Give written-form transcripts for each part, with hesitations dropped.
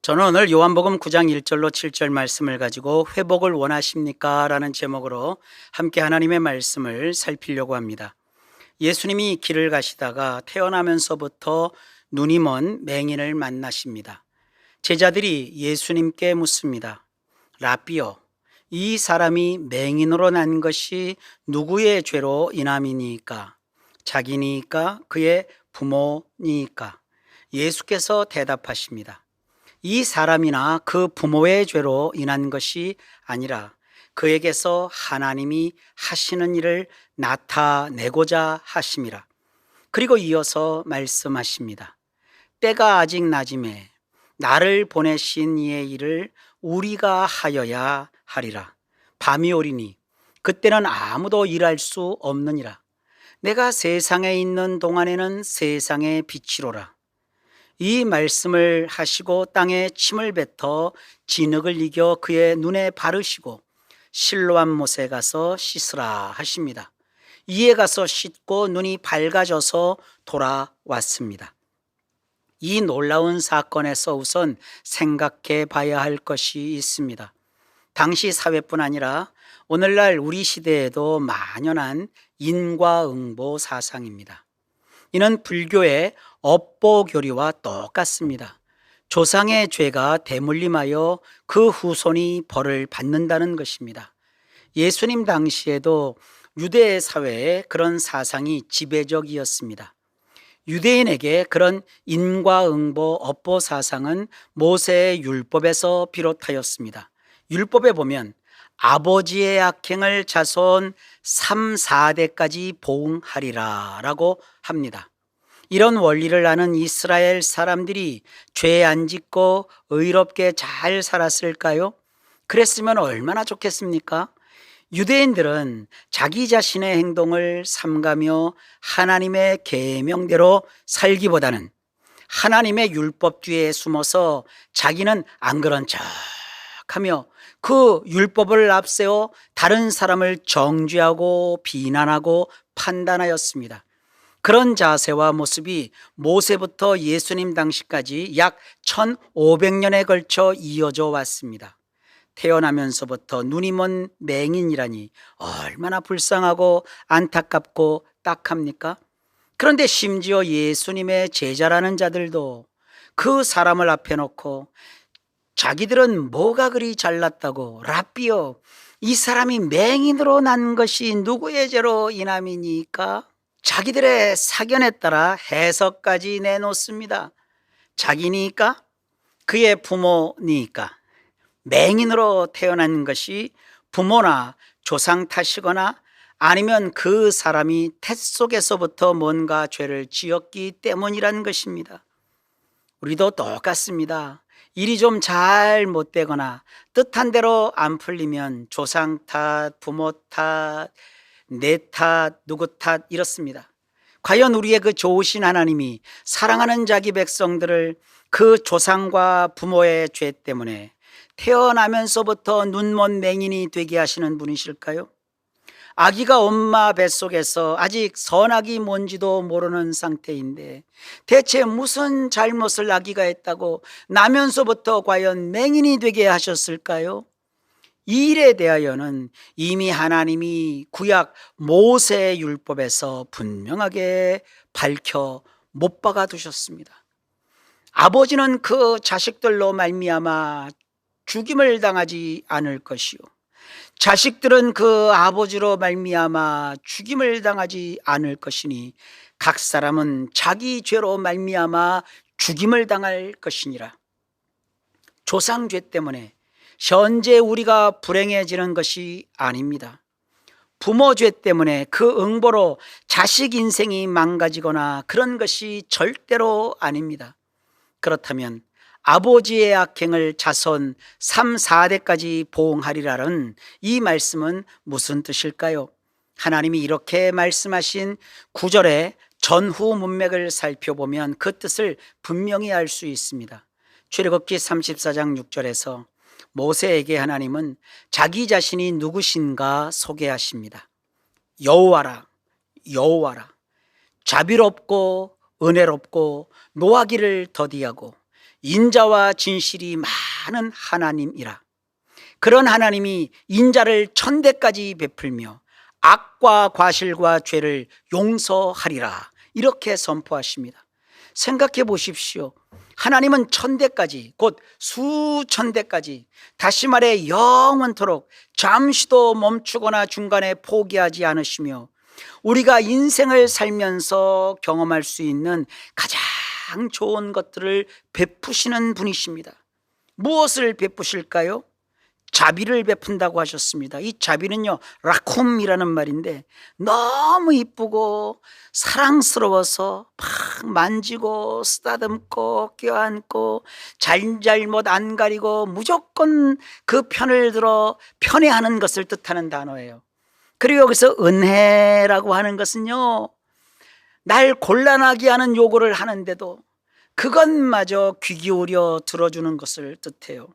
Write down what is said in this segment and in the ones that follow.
저는 오늘 요한복음 9장 1절로 7절 말씀을 가지고 회복을 원하십니까? 라는 제목으로 함께 하나님의 말씀을 살피려고 합니다. 예수님이 길을 가시다가 태어나면서부터 눈이 먼 맹인을 만나십니다. 제자들이 예수님께 묻습니다. 라삐요, 이 사람이 맹인으로 난 것이 누구의 죄로 인함이니까? 자기니까? 그의 부모니까? 예수께서 대답하십니다. 이 사람이나 그 부모의 죄로 인한 것이 아니라 그에게서 하나님이 하시는 일을 나타내고자 하심이라. 그리고 이어서 말씀하십니다. 때가 아직 낮음에 나를 보내신 이의 일을 우리가 하여야 하리라. 밤이 오리니 그때는 아무도 일할 수 없느니라. 내가 세상에 있는 동안에는 세상의 빛이로라. 이 말씀을 하시고 땅에 침을 뱉어 진흙을 이겨 그의 눈에 바르시고 실로암 못에 가서 씻으라 하십니다. 이에 가서 씻고 눈이 밝아져서 돌아왔습니다. 이 놀라운 사건에서 우선 생각해 봐야 할 것이 있습니다. 당시 사회뿐 아니라 오늘날 우리 시대에도 만연한 인과응보 사상입니다. 이는 불교의 업보교리와 똑같습니다. 조상의 죄가 대물림하여 그 후손이 벌을 받는다는 것입니다. 예수님 당시에도 유대 사회에 그런 사상이 지배적이었습니다. 유대인에게 그런 인과응보 업보 사상은 모세의 율법에서 비롯하였습니다. 율법에 보면 아버지의 악행을 자손 3, 4대까지 보응하리라 라고 합니다. 이런 원리를 아는 이스라엘 사람들이 죄 안 짓고 의롭게 잘 살았을까요? 그랬으면 얼마나 좋겠습니까? 유대인들은 자기 자신의 행동을 삼가며 하나님의 계명대로 살기보다는 하나님의 율법 뒤에 숨어서 자기는 안 그런 척하며 그 율법을 앞세워 다른 사람을 정죄하고 비난하고 판단하였습니다. 그런 자세와 모습이 모세부터 예수님 당시까지 약 1500년에 걸쳐 이어져 왔습니다. 태어나면서부터 눈이 먼 맹인이라니 얼마나 불쌍하고 안타깝고 딱합니까? 그런데 심지어 예수님의 제자라는 자들도 그 사람을 앞에 놓고 자기들은 뭐가 그리 잘났다고, 라삐요, 이 사람이 맹인으로 난 것이 누구의 죄로 인함이니까? 자기들의 사견에 따라 해석까지 내놓습니다. 자기니까? 그의 부모니까? 맹인으로 태어난 것이 부모나 조상 탓이거나 아니면 그 사람이 태 속에서부터 뭔가 죄를 지었기 때문이라는 것입니다. 우리도 똑같습니다. 일이 좀 잘 못되거나 뜻한 대로 안 풀리면 조상 탓, 부모 탓, 내 탓, 누구 탓 이렇습니다. 과연 우리의 그 좋으신 하나님이 사랑하는 자기 백성들을 그 조상과 부모의 죄 때문에 태어나면서부터 눈먼 맹인이 되게 하시는 분이실까요? 아기가 엄마 뱃속에서 아직 선악이 뭔지도 모르는 상태인데 대체 무슨 잘못을 아기가 했다고 나면서부터 과연 맹인이 되게 하셨을까요? 이 일에 대하여는 이미 하나님이 구약 모세 율법에서 분명하게 밝혀 못 박아 두셨습니다. 아버지는 그 자식들로 말미암아 죽임을 당하지 않을 것이요, 자식들은 그 아버지로 말미암아 죽임을 당하지 않을 것이니 각 사람은 자기 죄로 말미암아 죽임을 당할 것이니라. 조상죄 때문에 현재 우리가 불행해지는 것이 아닙니다. 부모죄 때문에 그 응보로 자식 인생이 망가지거나 그런 것이 절대로 아닙니다. 그렇다면 아버지의 악행을 자손 3, 4대까지 보응하리라는 이 말씀은 무슨 뜻일까요? 하나님이 이렇게 말씀하신 9절의 전후 문맥을 살펴보면 그 뜻을 분명히 알 수 있습니다. 출애굽기 34장 6절에서 모세에게 하나님은 자기 자신이 누구신가 소개하십니다. 여호와라, 여호와라, 자비롭고 은혜롭고 노하기를 더디하고 인자와 진실이 많은 하나님이라. 그런 하나님이 인자를 천대까지 베풀며 악과 과실과 죄를 용서하리라, 이렇게 선포하십니다. 생각해 보십시오. 하나님은 천대까지, 곧 수천대까지, 다시 말해 영원토록 잠시도 멈추거나 중간에 포기하지 않으시며 우리가 인생을 살면서 경험할 수 있는 가장 좋은 것들을 베푸시는 분이십니다. 무엇을 베푸실까요? 자비를 베푼다고 하셨습니다. 이 자비는요, 라쿰이라는 말인데 너무 이쁘고 사랑스러워서 팍 만지고 쓰다듬고 껴안고 잘잘못 안 가리고 무조건 그 편을 들어 편애하는 것을 뜻하는 단어예요. 그리고 여기서 은혜라고 하는 것은요, 날 곤란하게 하는 요구를 하는데도 그것마저 귀 기울여 들어주는 것을 뜻해요.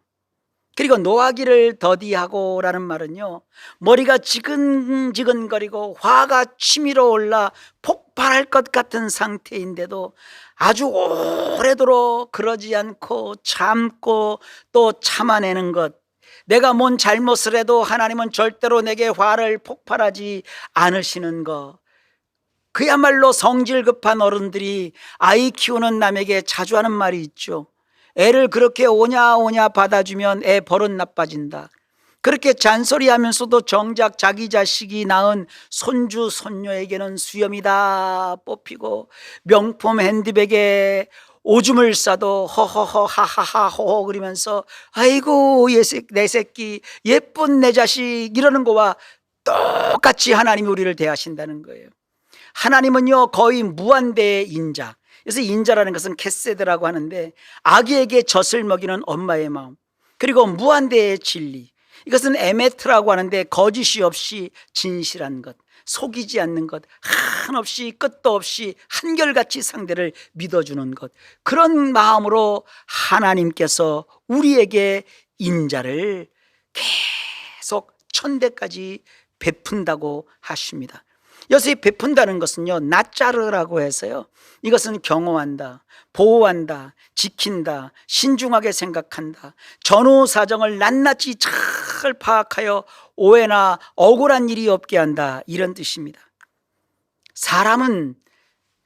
그리고 노하기를 더디하고 라는 말은요, 머리가 지근지근거리고 화가 치밀어 올라 폭발할 것 같은 상태인데도 아주 오래도록 그러지 않고 참고 또 참아내는 것. 내가 뭔 잘못을 해도 하나님은 절대로 내게 화를 폭발하지 않으시는 것. 그야말로 성질 급한 어른들이 아이 키우는 남에게 자주 하는 말이 있죠. 애를 그렇게 오냐 받아주면 애 버릇 나빠진다. 그렇게 잔소리하면서도 정작 자기 자식이 낳은 손주 손녀에게는 수염이다 뽑히고 명품 핸드백에 오줌을 싸도 허허허 하하하 호호 그러면서 아이고 내 새끼 예쁜 내 자식 이러는 거와 똑같이 하나님이 우리를 대하신다는 거예요. 하나님은요, 거의 무한대의 인자. 그래서 인자라는 것은 캐세드라고 하는데 아기에게 젖을 먹이는 엄마의 마음, 그리고 무한대의 진리, 이것은 에메트라고 하는데 거짓이 없이 진실한 것, 속이지 않는 것, 한없이 끝도 없이 한결같이 상대를 믿어주는 것, 그런 마음으로 하나님께서 우리에게 인자를 계속 천대까지 베푼다고 하십니다. 여기서 이 베푼다는 것은요, 나짜르라고 해서요, 이것은 경호한다, 보호한다, 지킨다, 신중하게 생각한다, 전후 사정을 낱낱이 잘 파악하여 오해나 억울한 일이 없게 한다, 이런 뜻입니다. 사람은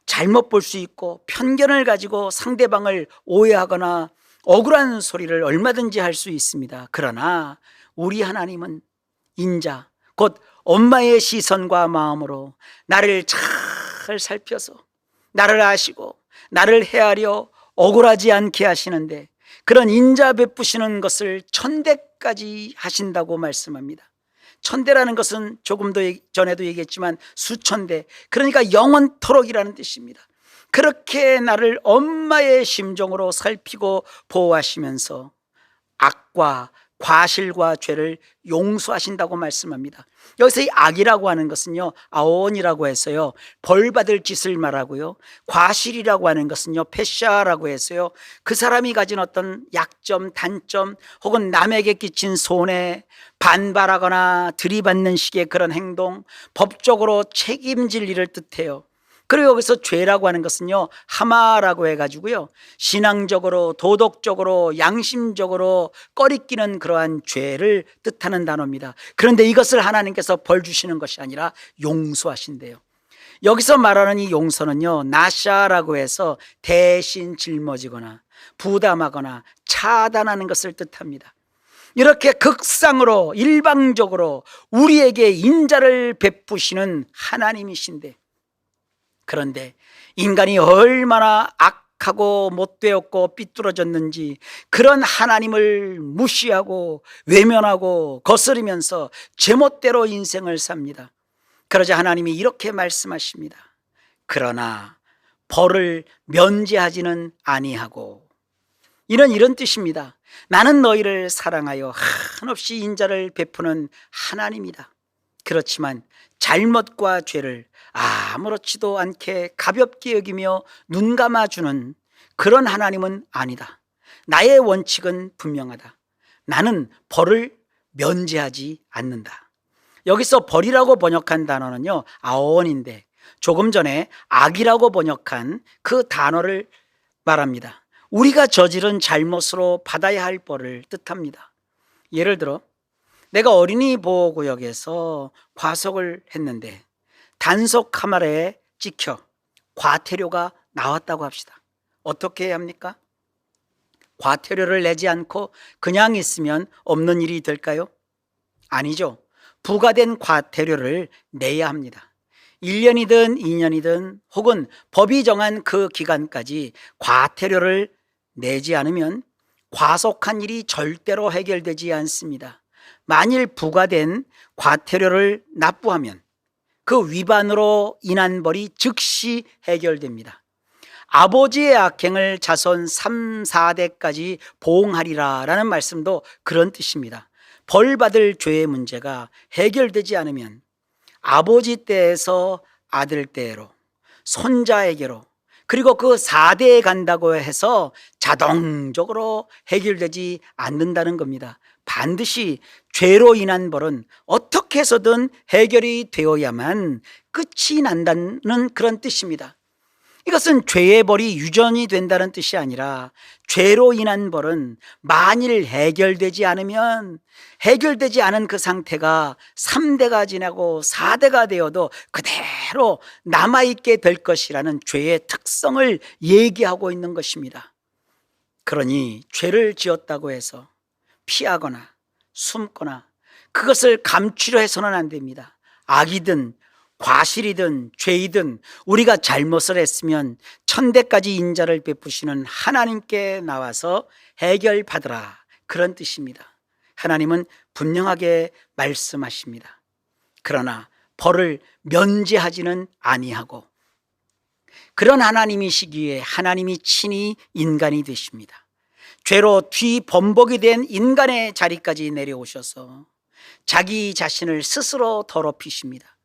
잘못 볼 수 있고 편견을 가지고 상대방을 오해하거나 억울한 소리를 얼마든지 할 수 있습니다. 그러나 우리 하나님은 인자, 곧 엄마의 시선과 마음으로 나를 잘 살펴서 나를 아시고 나를 헤아려 억울하지 않게 하시는데, 그런 인자 베푸시는 것을 천대까지 하신다고 말씀합니다. 천대라는 것은 조금 더 전에도 얘기했지만 수천대, 그러니까 영원토록이라는 뜻입니다. 그렇게 나를 엄마의 심정으로 살피고 보호하시면서 악과 과실과 죄를 용서하신다고 말씀합니다. 여기서 이 악이라고 하는 것은요, 아온이라고 해서요, 벌 받을 짓을 말하고요, 과실이라고 하는 것은요, 페샤라고 해서요, 그 사람이 가진 어떤 약점, 단점, 혹은 남에게 끼친 손해, 반발하거나 들이받는 식의 그런 행동, 법적으로 책임질 일을 뜻해요. 그리고 여기서 죄라고 하는 것은요, 하마라고 해가지고요, 신앙적으로, 도덕적으로, 양심적으로 꺼리끼는 그러한 죄를 뜻하는 단어입니다. 그런데 이것을 하나님께서 벌 주시는 것이 아니라 용서하신대요. 여기서 말하는 이 용서는요, 나샤라고 해서 대신 짊어지거나 부담하거나 차단하는 것을 뜻합니다. 이렇게 극상으로 일방적으로 우리에게 인자를 베푸시는 하나님이신데, 그런데 인간이 얼마나 악하고 못되었고 삐뚤어졌는지 그런 하나님을 무시하고 외면하고 거스르면서 제멋대로 인생을 삽니다. 그러자 하나님이 이렇게 말씀하십니다. 그러나 벌을 면제하지는 아니하고, 이런 뜻입니다. 나는 너희를 사랑하여 한없이 인자를 베푸는 하나님이다. 그렇지만 잘못과 죄를 아무렇지도 않게 가볍게 여기며 눈 감아주는 그런 하나님은 아니다. 나의 원칙은 분명하다. 나는 벌을 면제하지 않는다. 여기서 벌이라고 번역한 단어는요, 아온인데 조금 전에 악이라고 번역한 그 단어를 말합니다. 우리가 저지른 잘못으로 받아야 할 벌을 뜻합니다. 예를 들어 내가 어린이 보호구역에서 과속을 했는데 단속 카메라에 찍혀 과태료가 나왔다고 합시다. 어떻게 해야 합니까? 과태료를 내지 않고 그냥 있으면 없는 일이 될까요? 아니죠. 부과된 과태료를 내야 합니다. 1년이든 2년이든 혹은 법이 정한 그 기간까지 과태료를 내지 않으면 과속한 일이 절대로 해결되지 않습니다. 만일 부과된 과태료를 납부하면 그 위반으로 인한 벌이 즉시 해결됩니다. 아버지의 악행을 자손 3, 4대까지 보응하리라 라는 말씀도 그런 뜻입니다. 벌 받을 죄의 문제가 해결되지 않으면 아버지 때에서 아들 때로, 손자에게로, 그리고 그 4대에 간다고 해서 자동적으로 해결되지 않는다는 겁니다. 반드시 죄로 인한 벌은 어떻게 해서든 해결이 되어야만 끝이 난다는 그런 뜻입니다. 이것은 죄의 벌이 유전이 된다는 뜻이 아니라 죄로 인한 벌은 만일 해결되지 않으면 해결되지 않은 그 상태가 3대가 지나고 4대가 되어도 그대로 남아있게 될 것이라는 죄의 특성을 얘기하고 있는 것입니다. 그러니 죄를 지었다고 해서 피하거나 숨거나 그것을 감추려 해서는 안 됩니다. 악이든 과실이든 죄이든 우리가 잘못을 했으면 천대까지 인자를 베푸시는 하나님께 나와서 해결받으라, 그런 뜻입니다. 하나님은 분명하게 말씀하십니다. 그러나 벌을 면제하지는 아니하고 그런 하나님이시기에 하나님이 친히 인간이 되십니다. 죄로 뒤범벅이 된 인간의 자리까지 내려오셔서 자기 자신을 스스로 더럽히십니다.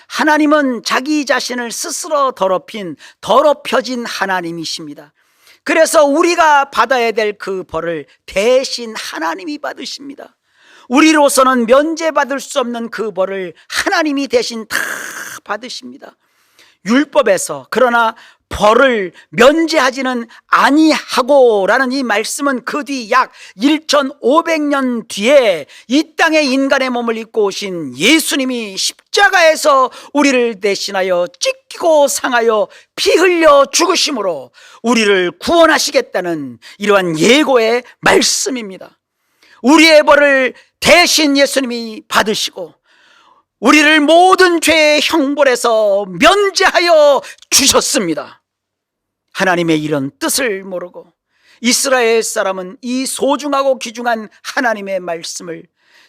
하나님은 자기 자신을 스스로 더럽혀진 하나님이십니다. 그래서 우리가 받아야 될 그 벌을 대신 하나님이 받으십니다. 우리로서는 면제받을 수 없는 그 벌을 하나님이 대신 다 받으십니다. 율법에서 그러나 벌을 면제하지는 아니하고 라는 이 말씀은 그 뒤 약 1500년 뒤에 이 땅에 인간의 몸을 입고 오신 예수님이 십자가에서 우리를 대신하여 찢기고 상하여 피 흘려 죽으심으로 우리를 구원하시겠다는 이러한 예고의 말씀입니다. 우리의 벌을 대신 예수님이 받으시고 우리를 모든 죄의 형벌에서 면제하여 주셨습니다. 하나님의 이런 뜻을 모르고 이스라엘 사람은 이 소중하고 귀중한 하나님의 말씀을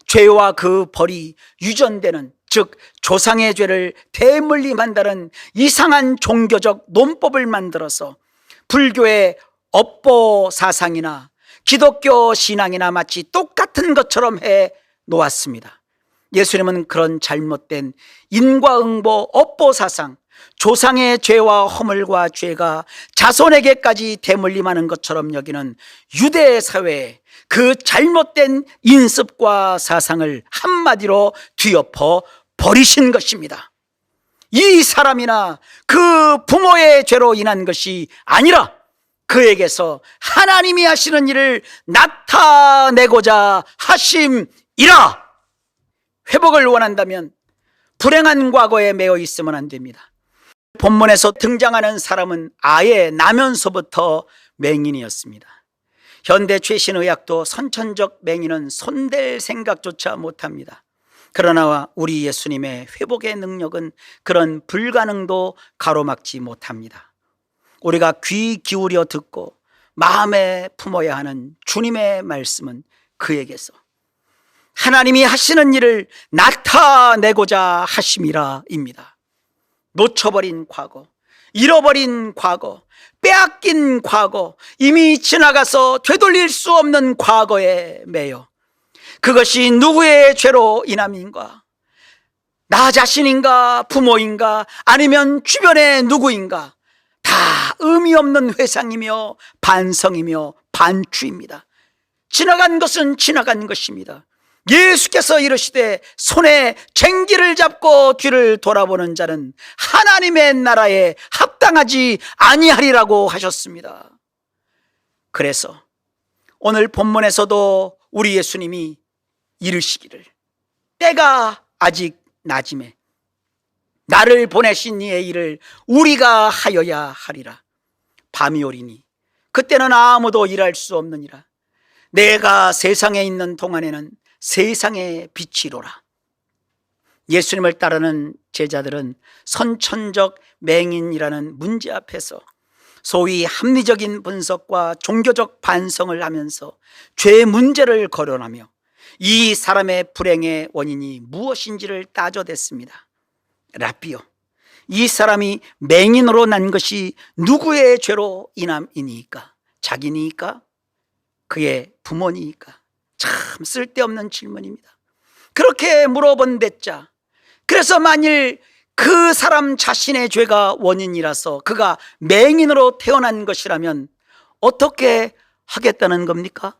죄와 그 벌이 유전되는, 즉 조상의 죄를 대물림한다는 이상한 종교적 논법을 만들어서 불교의 업보 사상이나 기독교 신앙이나 마치 똑같은 것처럼 해 놓았습니다. 예수님은 그런 잘못된 인과응보 업보 사상, 조상의 죄와 허물과 죄가 자손에게까지 대물림하는 것처럼 여기는 유대 사회에 그 잘못된 인습과 사상을 한마디로 뒤엎어 버리신 것입니다. 이 사람이나 그 부모의 죄로 인한 것이 아니라 그에게서 하나님이 하시는 일을 나타내고자 하심이라. 회복을 원한다면 불행한 과거에 매여 있으면 안 됩니다. 본문에서 등장하는 사람은 아예 나면서부터 맹인이었습니다. 현대 최신 의학도 선천적 맹인은 손댈 생각조차 못합니다. 그러나 우리 예수님의 회복의 능력은 그런 불가능도 가로막지 못합니다. 우리가 귀 기울여 듣고 마음에 품어야 하는 주님의 말씀은 그에게서 하나님이 하시는 일을 나타내고자 하심이라입니다. 놓쳐버린 과거, 잃어버린 과거, 빼앗긴 과거, 이미 지나가서 되돌릴 수 없는 과거에 매여 그것이 누구의 죄로 인함인가? 나 자신인가? 부모인가? 아니면 주변의 누구인가? 다 의미 없는 회상이며 반성이며 반추입니다. 지나간 것은 지나간 것입니다. 예수께서 이르시되 손에 쟁기를 잡고 뒤를 돌아보는 자는 하나님의 나라에 합당하지 아니하리라고 하셨습니다. 그래서 오늘 본문에서도 우리 예수님이 이르시기를 때가 아직 낮음에 나를 보내신 이의 일을 우리가 하여야 하리라. 밤이 오리니 그때는 아무도 일할 수 없느니라. 내가 세상에 있는 동안에는 세상의 빛이로라. 예수님을 따르는 제자들은 선천적 맹인이라는 문제 앞에서 소위 합리적인 분석과 종교적 반성을 하면서 죄의 문제를 거론하며 이 사람의 불행의 원인이 무엇인지를 따져댔습니다. 라비요, 이 사람이 맹인으로 난 것이 누구의 죄로 인함이니까? 자기니까? 그의 부모니까? 참 쓸데없는 질문입니다. 그렇게 물어본댔자, 그래서 만일 그 사람 자신의 죄가 원인이라서 그가 맹인으로 태어난 것이라면 어떻게 하겠다는 겁니까?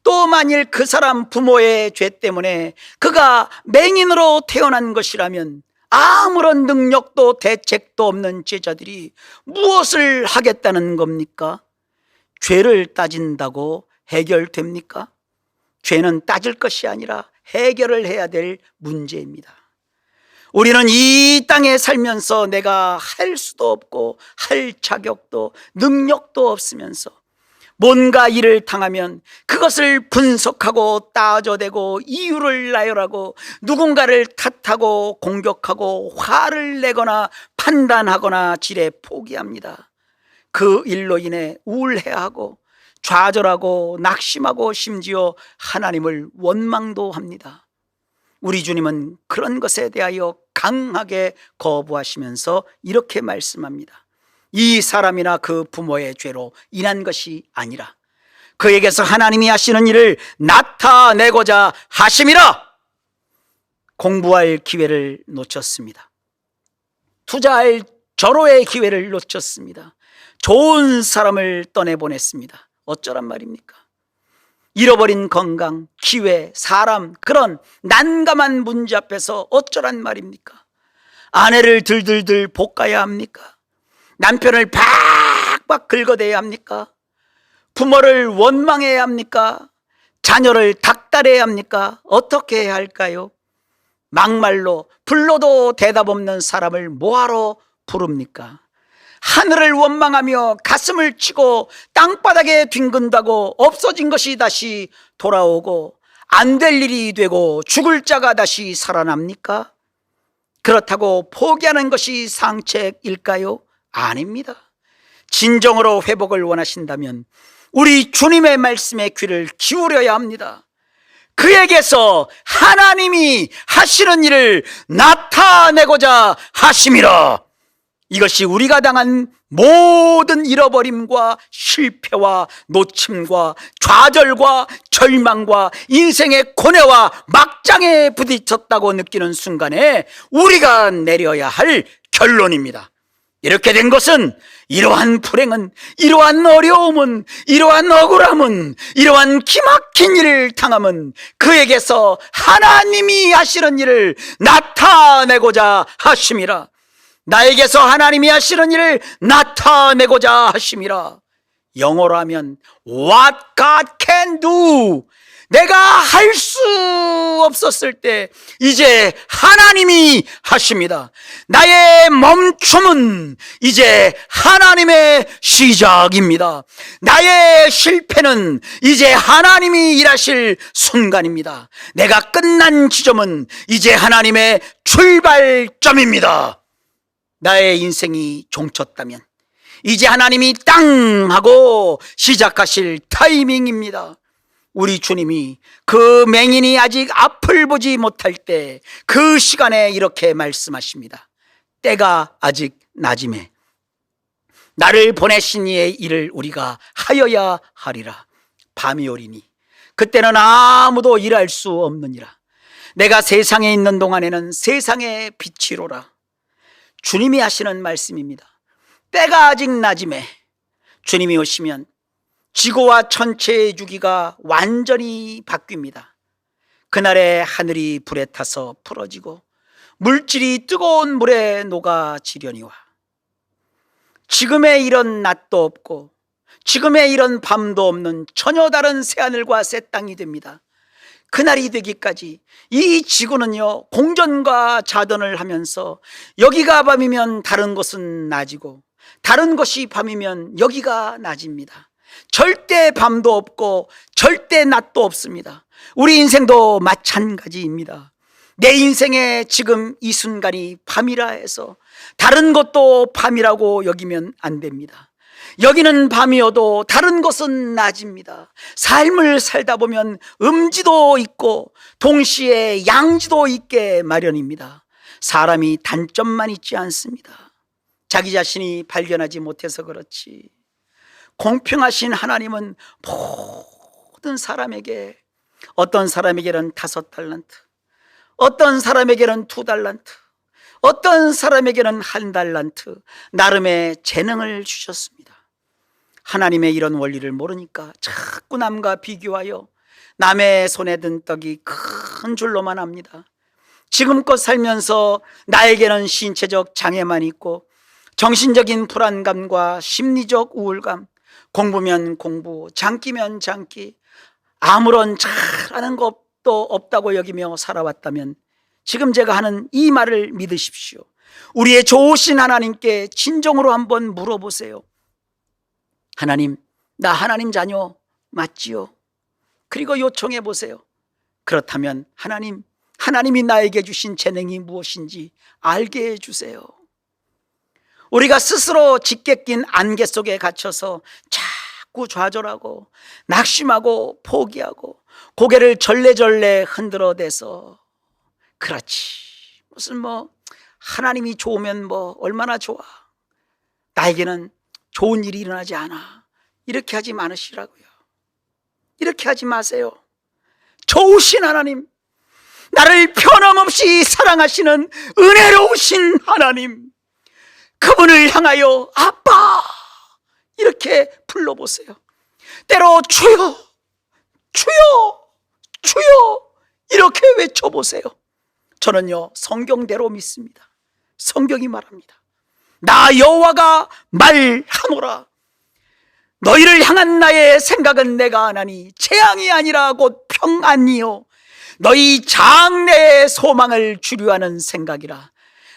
또 만일 그 사람 부모의 죄 때문에 그가 맹인으로 태어난 것이라면 아무런 능력도 대책도 없는 제자들이 무엇을 하겠다는 겁니까? 죄를 따진다고 해결됩니까? 죄는 따질 것이 아니라 해결을 해야 될 문제입니다. 우리는 이 땅에 살면서 내가 할 수도 없고 할 자격도 능력도 없으면서 뭔가 일을 당하면 그것을 분석하고 따져대고 이유를 나열하고 누군가를 탓하고 공격하고 화를 내거나 판단하거나 지레 포기합니다. 그 일로 인해 우울해하고 좌절하고 낙심하고 심지어 하나님을 원망도 합니다. 우리 주님은 그런 것에 대하여 강하게 거부하시면서 이렇게 말씀합니다. 이 사람이나 그 부모의 죄로 인한 것이 아니라 그에게서 하나님이 하시는 일을 나타내고자 하심이라. 공부할 기회를 놓쳤습니다. 투자할 절호의 기회를 놓쳤습니다. 좋은 사람을 떠내보냈습니다. 어쩌란 말입니까? 잃어버린 건강, 기회, 사람, 그런 난감한 문제 앞에서 어쩌란 말입니까? 아내를 들들들 볶아야 합니까? 남편을 박박 긁어대야 합니까? 부모를 원망해야 합니까? 자녀를 닥달해야 합니까? 어떻게 해야 할까요? 막말로 불러도 대답 없는 사람을 뭐하러 부릅니까? 하늘을 원망하며 가슴을 치고 땅바닥에 뒹군다고 없어진 것이 다시 돌아오고 안 될 일이 되고 죽을 자가 다시 살아납니까? 그렇다고 포기하는 것이 상책일까요? 아닙니다. 진정으로 회복을 원하신다면 우리 주님의 말씀에 귀를 기울여야 합니다. 그에게서 하나님이 하시는 일을 나타내고자 하심이라. 이것이 우리가 당한 모든 잃어버림과 실패와 놓침과 좌절과 절망과 인생의 고뇌와 막장에 부딪혔다고 느끼는 순간에 우리가 내려야 할 결론입니다. 이렇게 된 것은 이러한 불행은, 이러한 어려움은, 이러한 억울함은, 이러한 기막힌 일을 당함은 그에게서 하나님이 하시는 일을 나타내고자 하심이라. 나에게서 하나님이 하시는 일을 나타내고자 하심이라. 영어로 하면 What God can do. 내가 할 수 없었을 때 이제 하나님이 하십니다. 나의 멈춤은 이제 하나님의 시작입니다. 나의 실패는 이제 하나님이 일하실 순간입니다. 내가 끝난 지점은 이제 하나님의 출발점입니다. 나의 인생이 종쳤다면 이제 하나님이 땅 하고 시작하실 타이밍입니다. 우리 주님이 그 맹인이 아직 앞을 보지 못할 때 그 시간에 이렇게 말씀하십니다. 때가 아직 낮음에 나를 보내신 이의 일을 우리가 하여야 하리라. 밤이 오리니 그때는 아무도 일할 수 없느니라. 내가 세상에 있는 동안에는 세상의 빛이로라. 주님이 하시는 말씀입니다. 때가 아직 낮음에 주님이 오시면 지구와 천체의 주기가 완전히 바뀝니다. 그날에 하늘이 불에 타서 풀어지고 물질이 뜨거운 물에 녹아지려니와 지금의 이런 낮도 없고 지금의 이런 밤도 없는 전혀 다른 새하늘과 새 땅이 됩니다. 그날이 되기까지 이 지구는요, 공전과 자전을 하면서 여기가 밤이면 다른 곳은 낮이고 다른 곳이 밤이면 여기가 낮입니다. 절대 밤도 없고 절대 낮도 없습니다. 우리 인생도 마찬가지입니다. 내 인생에 지금 이 순간이 밤이라 해서 다른 것도 밤이라고 여기면 안 됩니다. 여기는 밤이어도 다른 곳은 낮입니다. 삶을 살다 보면 음지도 있고 동시에 양지도 있게 마련입니다. 사람이 단점만 있지 않습니다. 자기 자신이 발견하지 못해서 그렇지, 공평하신 하나님은 모든 사람에게, 어떤 사람에게는 5달란트, 어떤 사람에게는 2달란트, 어떤 사람에게는 1달란트, 나름의 재능을 주셨습니다. 하나님의 이런 원리를 모르니까 자꾸 남과 비교하여 남의 손에 든 떡이 큰 줄로만 압니다. 지금껏 살면서 나에게는 신체적 장애만 있고 정신적인 불안감과 심리적 우울감, 공부면 공부, 장기면 장기, 아무런 잘하는 것도 없다고 여기며 살아왔다면 지금 제가 하는 이 말을 믿으십시오. 우리의 좋으신 하나님께 진정으로 한번 물어보세요. 하나님, 나 하나님 자녀 맞지요? 그리고 요청해 보세요. 그렇다면 하나님이 나에게 주신 재능이 무엇인지 알게 해주세요. 우리가 스스로 짙게 낀 안개 속에 갇혀서 자꾸 좌절하고 낙심하고 포기하고 고개를 절레절레 흔들어대서, 그렇지, 무슨 하나님이 좋으면 얼마나 좋아, 나에게는 좋은 일이 일어나지 않아, 이렇게 하지 마시라고요. 이렇게 하지 마세요. 좋으신 하나님, 나를 변함없이 사랑하시는 은혜로우신 하나님, 그분을 향하여 아빠 이렇게 불러보세요. 때로 주여 주여 주여 이렇게 외쳐보세요. 저는요, 성경대로 믿습니다. 성경이 말합니다. 나 여호와가 말하노라. 너희를 향한 나의 생각은 내가 아나니 재앙이 아니라 곧 평안이요 너희 장래의 소망을 주류하는 생각이라.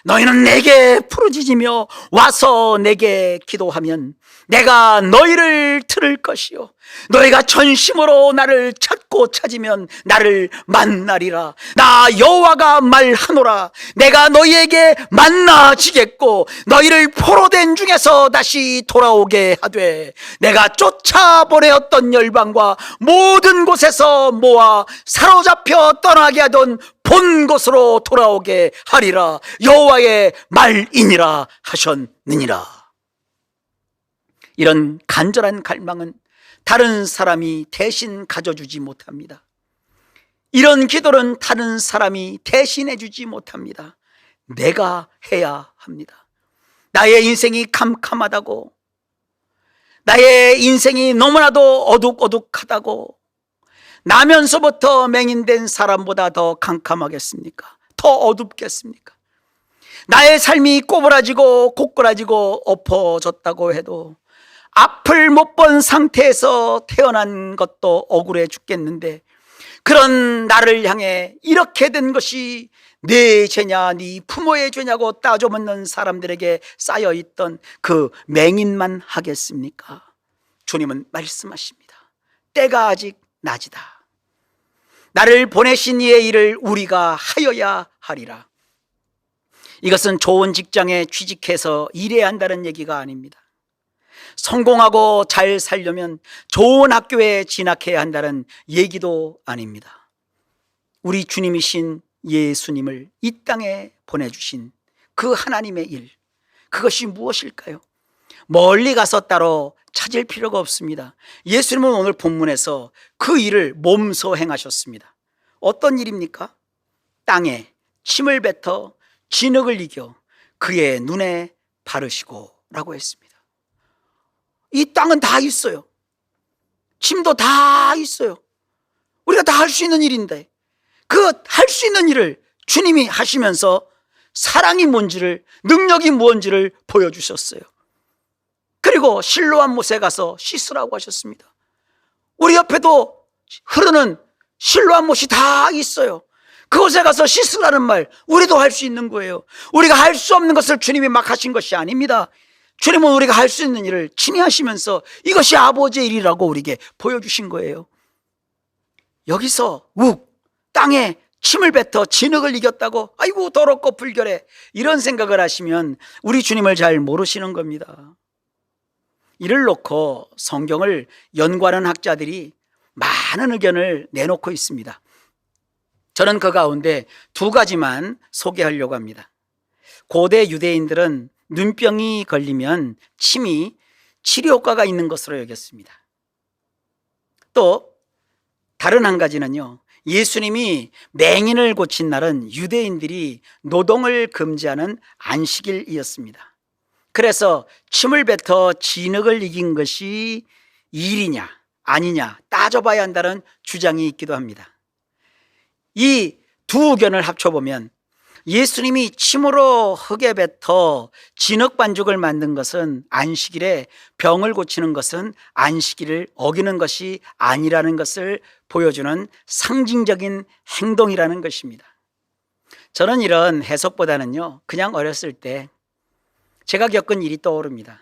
너희는 내게 부르짖으며 와서 내게 기도하면 내가 너희를 들을 것이요 너희가 전심으로 나를 찾고 찾으면 나를 만나리라. 나 여호와가 말하노라. 내가 너희에게 만나지겠고 너희를 포로된 중에서 다시 돌아오게 하되 내가 쫓아보내었던 열방과 모든 곳에서 모아 사로잡혀 떠나게 하던 본 곳으로 돌아오게 하리라. 여호와의 말이니라 하셨느니라. 이런 간절한 갈망은 다른 사람이 대신 가져주지 못합니다. 이런 기도는 다른 사람이 대신해 주지 못합니다. 내가 해야 합니다. 나의 인생이 캄캄하다고, 나의 인생이 너무나도 어둑어둑하다고 나면서부터 맹인된 사람보다 더 캄캄하겠습니까? 더 어둡겠습니까? 나의 삶이 꼬부라지고 고꾸라지고 엎어졌다고 해도 앞을 못 본 상태에서 태어난 것도 억울해 죽겠는데, 그런 나를 향해 이렇게 된 것이 내 죄냐 네 부모의 죄냐고 따져 묻는 사람들에게 쌓여있던 그 맹인만 하겠습니까? 주님은 말씀하십니다. 때가 아직 낮이다. 나를 보내신 이의 일을 우리가 하여야 하리라. 이것은 좋은 직장에 취직해서 일해야 한다는 얘기가 아닙니다. 성공하고 잘 살려면 좋은 학교에 진학해야 한다는 얘기도 아닙니다. 우리 주님이신 예수님을 이 땅에 보내주신 그 하나님의 일, 그것이 무엇일까요? 멀리 가서 따로 찾을 필요가 없습니다. 예수님은 오늘 본문에서 그 일을 몸소 행하셨습니다. 어떤 일입니까? 땅에 침을 뱉어 진흙을 이겨 그의 눈에 바르시고 라고 했습니다. 이 땅은 다 있어요. 침도 다 있어요. 우리가 다 할 수 있는 일인데 그 할 수 있는 일을 주님이 하시면서 사랑이 뭔지를, 능력이 뭔지를 보여주셨어요. 그리고 그리고 실로암 못에 가서 씻으라고 하셨습니다. 우리 옆에도 흐르는 실로암 못이 다 있어요. 그곳에 가서 씻으라는 말, 우리도 할 수 있는 거예요. 우리가 할 수 없는 것을 주님이 막 하신 것이 아닙니다. 주님은 우리가 할 수 있는 일을 친히 하시면서 이것이 아버지의 일이라고 우리에게 보여주신 거예요. 여기서 땅에 침을 뱉어 진흙을 이겼다고, 아이고 더럽고 불결해, 이런 생각을 하시면 우리 주님을 잘 모르시는 겁니다. 이를 놓고 성경을 연구하는 학자들이 많은 의견을 내놓고 있습니다. 저는 그 가운데 두 가지만 소개하려고 합니다. 고대 유대인들은 눈병이 걸리면 침이 치료 효과가 있는 것으로 여겼습니다. 또 다른 한 가지는요, 예수님이 맹인을 고친 날은 유대인들이 노동을 금지하는 안식일이었습니다. 그래서 침을 뱉어 진흙을 이긴 것이 일이냐 아니냐 따져봐야 한다는 주장이 있기도 합니다. 이 두 의견을 합쳐보면 예수님이 침으로 흙에 뱉어 진흙 반죽을 만든 것은 안식일에, 병을 고치는 것은 안식일을 어기는 것이 아니라는 것을 보여주는 상징적인 행동이라는 것입니다. 저는 이런 해석보다는요, 그냥 어렸을 때 제가 겪은 일이 떠오릅니다.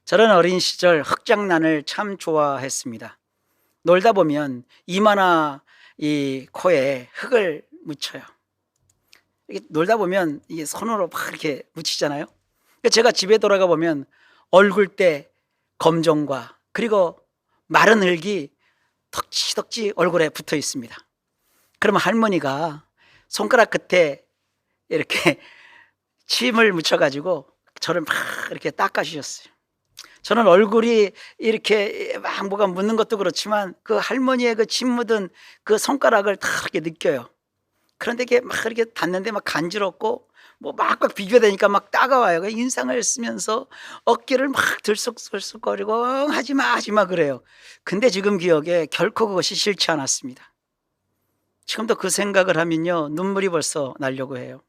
저는 어린 시절 흙장난을 참 좋아했습니다. 놀다 보면 이마나 이 코에 흙을 묻혀요. 이렇게 놀다 보면 이게 손으로 막 이렇게 묻히잖아요. 제가 집에 돌아가 보면 얼굴때 검정과 그리고 마른 흙이 덕지덕지 얼굴에 붙어 있습니다. 그러면 할머니가 손가락 끝에 이렇게 침을 묻혀가지고 저를 막 이렇게 닦아주셨어요. 저는 얼굴이 이렇게 막 뭐가 묻는 것도 그렇지만 그 할머니의 그 침 묻은 그 손가락을 다 이렇게 느껴요. 그런데 이게 막 이렇게 닿는데 막 간지럽고 뭐 막 비교되니까 막 따가워요. 그 인상을 쓰면서 어깨를 막 들썩들썩거리고 하지마 그래요. 근데 지금 기억에 결코 그것이 싫지 않았습니다. 지금도 그 생각을 하면요, 눈물이 벌써 나려고 해요.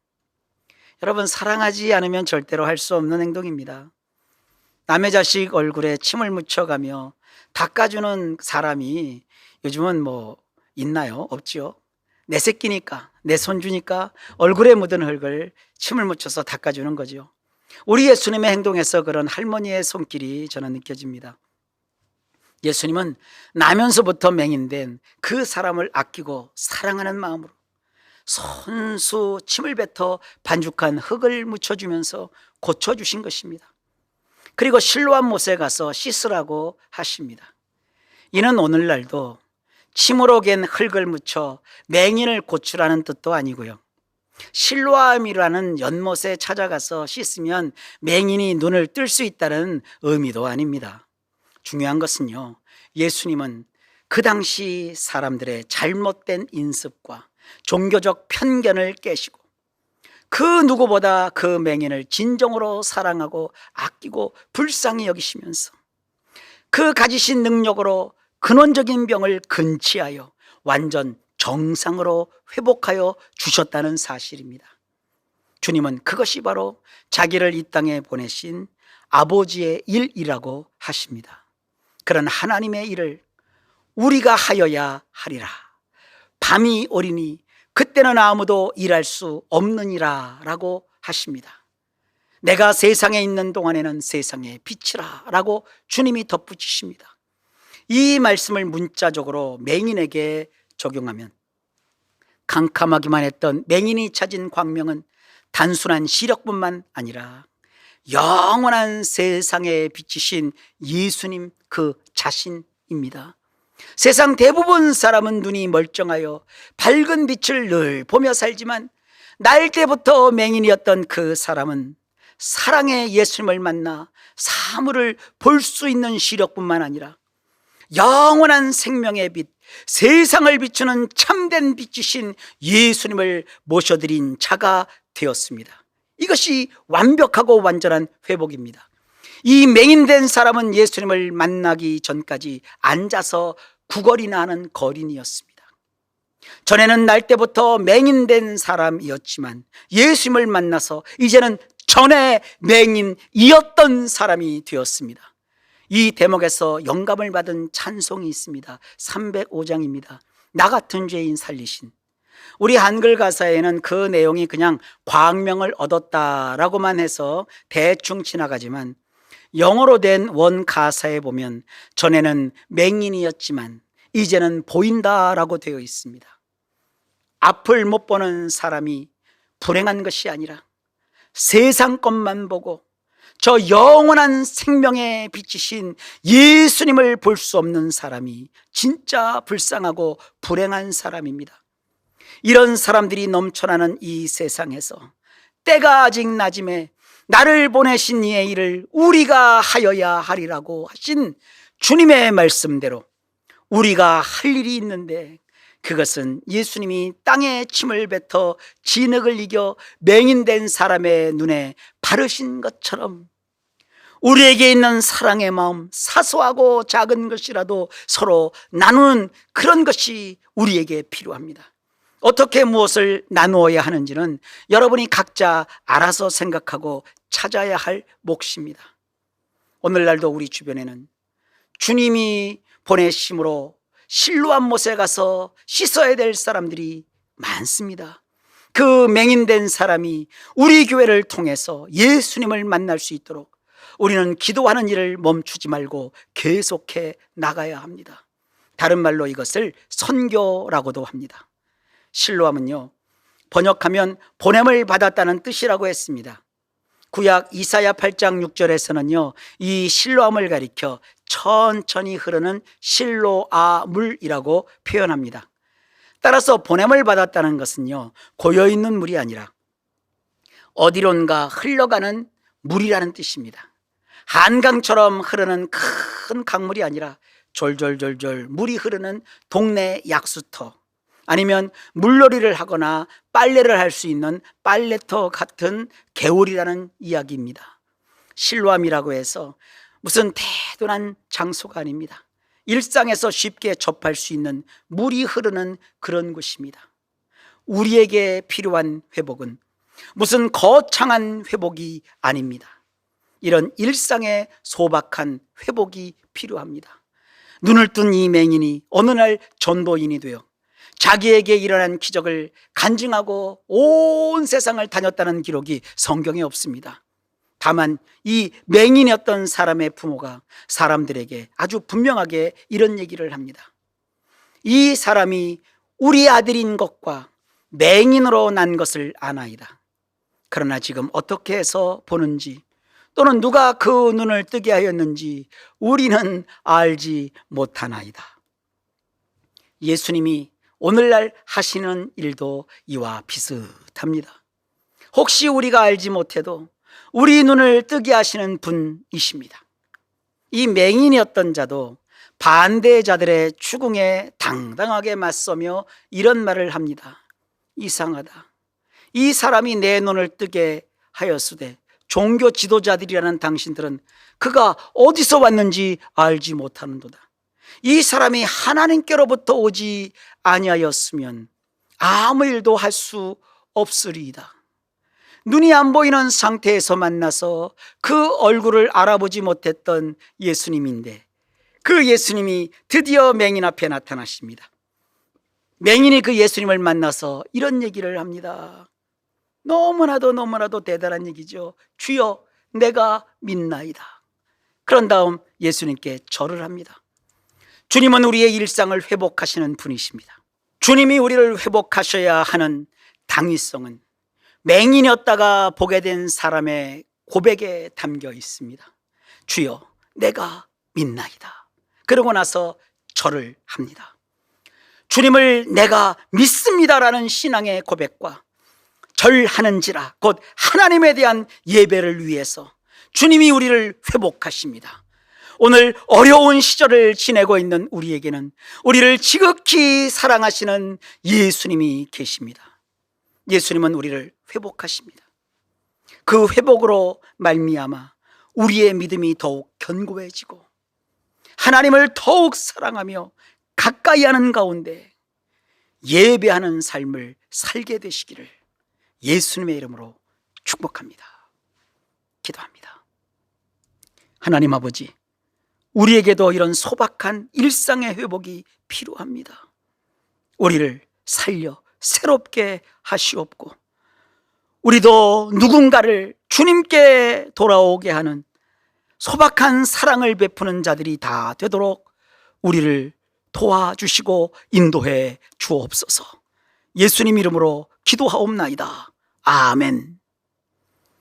여러분, 사랑하지 않으면 절대로 할 수 없는 행동입니다. 남의 자식 얼굴에 침을 묻혀가며 닦아주는 사람이 요즘은 뭐 있나요? 없지요. 내 새끼니까, 내 손주니까 얼굴에 묻은 흙을 침을 묻혀서 닦아주는 거죠. 우리 예수님의 행동에서 그런 할머니의 손길이 저는 느껴집니다. 예수님은 나면서부터 맹인된 그 사람을 아끼고 사랑하는 마음으로 손수 침을 뱉어 반죽한 흙을 묻혀주면서 고쳐주신 것입니다. 그리고 실로암 못에 가서 씻으라고 하십니다. 이는 오늘날도 침으로 갠 흙을 묻혀 맹인을 고치라는 뜻도 아니고요, 실로암이라는 연못에 찾아가서 씻으면 맹인이 눈을 뜰 수 있다는 의미도 아닙니다. 중요한 것은요, 예수님은 그 당시 사람들의 잘못된 인습과 종교적 편견을 깨시고 그 누구보다 그 맹인을 진정으로 사랑하고 아끼고 불쌍히 여기시면서 그 가지신 능력으로 근원적인 병을 근치하여 완전 정상으로 회복하여 주셨다는 사실입니다. 주님은 그것이 바로 자기를 이 땅에 보내신 아버지의 일이라고 하십니다. 그런 하나님의 일을 우리가 하여야 하리라. 밤이 오리니 그때는 아무도 일할 수 없느니라 라고 하십니다. 내가 세상에 있는 동안에는 세상의 빛이라 라고 주님이 덧붙이십니다. 이 말씀을 문자적으로 맹인에게 적용하면 캄캄하기만 했던 맹인이 찾은 광명은 단순한 시력뿐만 아니라 영원한 세상의 빛이신 예수님 그 자신입니다. 세상 대부분 사람은 눈이 멀쩡하여 밝은 빛을 늘 보며 살지만 날 때부터 맹인이었던 그 사람은 사랑의 예수님을 만나 사물을 볼 수 있는 시력뿐만 아니라 영원한 생명의 빛, 세상을 비추는 참된 빛이신 예수님을 모셔드린 자가 되었습니다. 이것이 완벽하고 완전한 회복입니다. 이 맹인된 사람은 예수님을 만나기 전까지 앉아서 구걸이나 하는 거린이었습니다. 전에는 날 때부터 맹인된 사람이었지만 예수님을 만나서 이제는 전에 맹인이었던 사람이 되었습니다. 이 대목에서 영감을 받은 찬송이 있습니다. 305장입니다. 나 같은 죄인 살리신. 우리 한글 가사에는 그 내용이 그냥 광명을 얻었다라고만 해서 대충 지나가지만 영어로 된 원 가사에 보면 전에는 맹인이었지만 이제는 보인다라고 되어 있습니다. 앞을 못 보는 사람이 불행한 것이 아니라 세상 것만 보고 저 영원한 생명의 빛이신 예수님을 볼 수 없는 사람이 진짜 불쌍하고 불행한 사람입니다. 이런 사람들이 넘쳐나는 이 세상에서 때가 아직 낮음에 나를 보내신 이의 일을 우리가 하여야 하리라고 하신 주님의 말씀대로 우리가 할 일이 있는데, 그것은 예수님이 땅에 침을 뱉어 진흙을 이겨 맹인된 사람의 눈에 바르신 것처럼 우리에게 있는 사랑의 마음, 사소하고 작은 것이라도 서로 나누는 그런 것이 우리에게 필요합니다. 어떻게 무엇을 나누어야 하는지는 여러분이 각자 알아서 생각하고 찾아야 할 몫입니다. 오늘날도 우리 주변에는 주님이 보내심으로 실로암 못에 가서 씻어야 될 사람들이 많습니다. 그 맹인된 사람이 우리 교회를 통해서 예수님을 만날 수 있도록 우리는 기도하는 일을 멈추지 말고 계속해 나가야 합니다. 다른 말로 이것을 선교라고도 합니다. 실로암은요, 번역하면 보냄을 받았다는 뜻이라고 했습니다. 구약 이사야 8장 6절에서는요, 이 실로암을 가리켜 천천히 흐르는 실로아물이라고 표현합니다. 따라서 보냄을 받았다는 것은요, 고여있는 물이 아니라 어디론가 흘러가는 물이라는 뜻입니다. 한강처럼 흐르는 큰 강물이 아니라 졸졸졸졸 물이 흐르는 동네 약수터, 아니면 물놀이를 하거나 빨래를 할 수 있는 빨래터 같은 개울이라는 이야기입니다. 실로암이라고 해서 무슨 대단한 장소가 아닙니다. 일상에서 쉽게 접할 수 있는 물이 흐르는 그런 곳입니다. 우리에게 필요한 회복은 무슨 거창한 회복이 아닙니다. 이런 일상의 소박한 회복이 필요합니다. 눈을 뜬 이 맹인이 어느 날 전도인이 되어 자기에게 일어난 기적을 간증하고 온 세상을 다녔다는 기록이 성경에 없습니다. 다만 이 맹인이었던 사람의 부모가 사람들에게 아주 분명하게 이런 얘기를 합니다. 이 사람이 우리 아들인 것과 맹인으로 난 것을 아나이다. 그러나 지금 어떻게 해서 보는지 또는 누가 그 눈을 뜨게 하였는지 우리는 알지 못하나이다. 예수님이 오늘날 하시는 일도 이와 비슷합니다. 혹시 우리가 알지 못해도 우리 눈을 뜨게 하시는 분이십니다. 이 맹인이었던 자도 반대자들의 추궁에 당당하게 맞서며 이런 말을 합니다. 이상하다. 이 사람이 내 눈을 뜨게 하였으되 종교 지도자들이라는 당신들은 그가 어디서 왔는지 알지 못하는도다. 이 사람이 하나님께로부터 오지 아니하였으면 아무 일도 할 수 없으리이다. 눈이 안 보이는 상태에서 만나서 그 얼굴을 알아보지 못했던 예수님인데, 그 예수님이 드디어 맹인 앞에 나타나십니다. 맹인이 그 예수님을 만나서 이런 얘기를 합니다. 너무나도 대단한 얘기죠. 주여, 내가 믿나이다. 그런 다음 예수님께 절을 합니다. 주님은 우리의 일상을 회복하시는 분이십니다. 주님이 우리를 회복하셔야 하는 당위성은 맹인이었다가 보게 된 사람의 고백에 담겨 있습니다. 주여, 내가 믿나이다. 그러고 나서 절을 합니다. 주님을 내가 믿습니다라는 신앙의 고백과 절하는지라 곧 하나님에 대한 예배를 위해서 주님이 우리를 회복하십니다. 오늘 어려운 시절을 지내고 있는 우리에게는 우리를 지극히 사랑하시는 예수님이 계십니다. 예수님은 우리를 회복하십니다. 그 회복으로 말미암아 우리의 믿음이 더욱 견고해지고 하나님을 더욱 사랑하며 가까이 하는 가운데 예배하는 삶을 살게 되시기를 예수님의 이름으로 축복합니다. 기도합니다. 하나님 아버지, 우리에게도 이런 소박한 일상의 회복이 필요합니다. 우리를 살려 새롭게 하시옵고, 우리도 누군가를 주님께 돌아오게 하는 소박한 사랑을 베푸는 자들이 다 되도록 우리를 도와주시고 인도해 주옵소서. 예수님 이름으로 기도하옵나이다. 아멘.